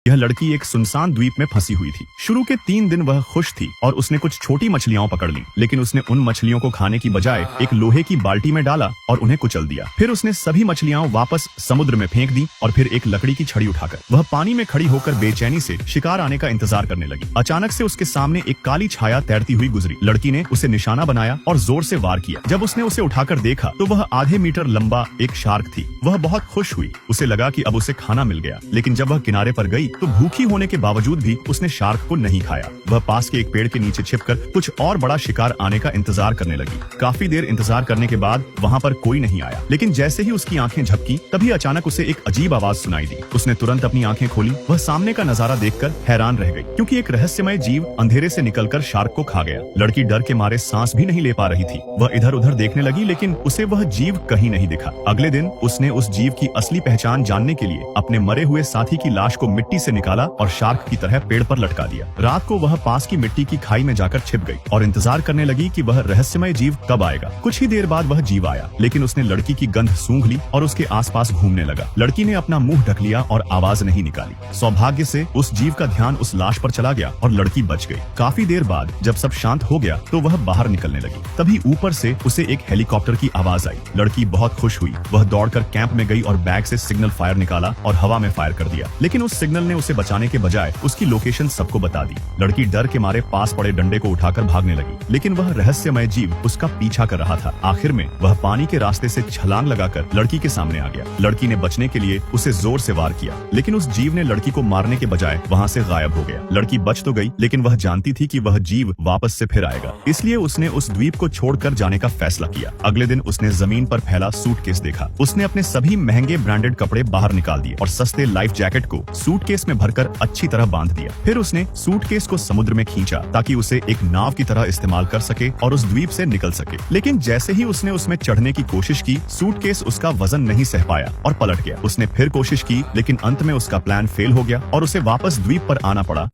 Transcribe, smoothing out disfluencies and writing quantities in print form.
यह लड़की एक सुनसान द्वीप में फंसी हुई थी। शुरू के 3 दिन वह खुश थी और उसने कुछ छोटी मछलियां पकड़ ली, लेकिन उसने उन मछलियों को खाने की बजाय एक लोहे की बाल्टी में डाला और उन्हें कुचल दिया। फिर उसने सभी मछलियां वापस समुद्र में फेंक दी और फिर एक लकड़ी की छड़ी उठाकर वह पानी में खड़ी होकर बेचैनी से शिकार आने का इंतजार करने लगी। अचानक से उसके सामने एक काली छाया तैरती हुई गुजरी। लड़की ने उसे निशाना बनाया और जोर से वार किया। जब उसने उसे उठाकर देखा तो वह आधे मीटर लंबा एक शार्क थी। वह बहुत खुश हुई। उसे लगा कि अब उसे खाना मिल गया, लेकिन जब वह किनारे पर गई तो भूखी होने के बावजूद भी उसने शार्क को नहीं खाया। वह पास के एक पेड़ के नीचे छिपकर कुछ और बड़ा शिकार आने का इंतजार करने लगी। काफी देर इंतजार करने के बाद वहाँ पर कोई नहीं आया, लेकिन जैसे ही उसकी आंखें झपकी तभी अचानक उसे एक अजीब आवाज सुनाई दी। उसने तुरंत अपनी आंखें खोली। वह सामने का नजारा देखकर हैरान रह गई, क्योंकि एक रहस्यमय जीव अंधेरे से निकलकर शार्क को खा गया। लड़की डर के मारे सांस भी नहीं ले पा रही थी। वह इधर उधर देखने लगी, लेकिन उसे वह जीव कहीं नहीं दिखा। अगले दिन उसने उस जीव की असली पहचान जानने के लिए अपने मरे हुए साथी की लाश को मिट्टी से निकाला और शार्क की तरह पेड़ पर लटका दिया। रात को वह पास की मिट्टी की खाई में जाकर छिप गई और इंतजार करने लगी कि वह रहस्यमय जीव कब आएगा। कुछ ही देर बाद वह जीव आया, लेकिन उसने लड़की की गंध सूंघ ली और उसके आसपास घूमने लगा। लड़की ने अपना मुंह ढक लिया और आवाज नहीं निकाली। सौभाग्य से उस जीव का ध्यान उस लाश पर चला गया और लड़की बच गई। काफी देर बाद जब सब शांत हो गया तो वह बाहर निकलने लगी। तभी ऊपर से उसे एक हेलीकॉप्टर की आवाज आई। लड़की बहुत खुश हुई। वह दौड़कर कैंप में गई और बैग से सिग्नल फायर निकाला और हवा में फायर कर दिया, लेकिन उस सिग्नल ने उसे बचाने के बजाय उसकी लोकेशन सबको बता दी। लड़की डर के मारे पास पड़े डंडे को उठाकर भागने लगी, लेकिन वह रहस्यमय जीव उसका पीछा कर रहा था। आखिर में वह पानी के रास्ते से छलांग लगाकर लड़की के सामने आ गया। लड़की ने बचने के लिए उसे जोर से वार किया, लेकिन उस जीव ने लड़की को मारने के बजाय वहाँ से गायब हो गया। लड़की बच तो गई, लेकिन वह जानती थी कि वह जीव वापस से फिर आएगा, इसलिए उसने उस द्वीप को छोड़कर जाने का फैसला किया। अगले दिन उसने जमीन पर फैला सूटकेस देखा। उसने अपने सभी महंगे ब्रांडेड कपड़े बाहर निकाल दिए और सस्ते लाइफ जैकेट को सूटकेस में भरकर अच्छी तरह बांध दिया। फिर उसने सूटकेस को समुद्र में खींचा ताकि उसे एक नाव की तरह इस्तेमाल कर सके और उस द्वीप से निकल सके। लेकिन जैसे ही उसने उसमें चढ़ने की कोशिश की, सूटकेस उसका वजन नहीं सह पाया और पलट गया। उसने फिर कोशिश की, लेकिन अंत में उसका प्लान फेल हो गया और उसे वापस द्वीप पर आना पड़ा।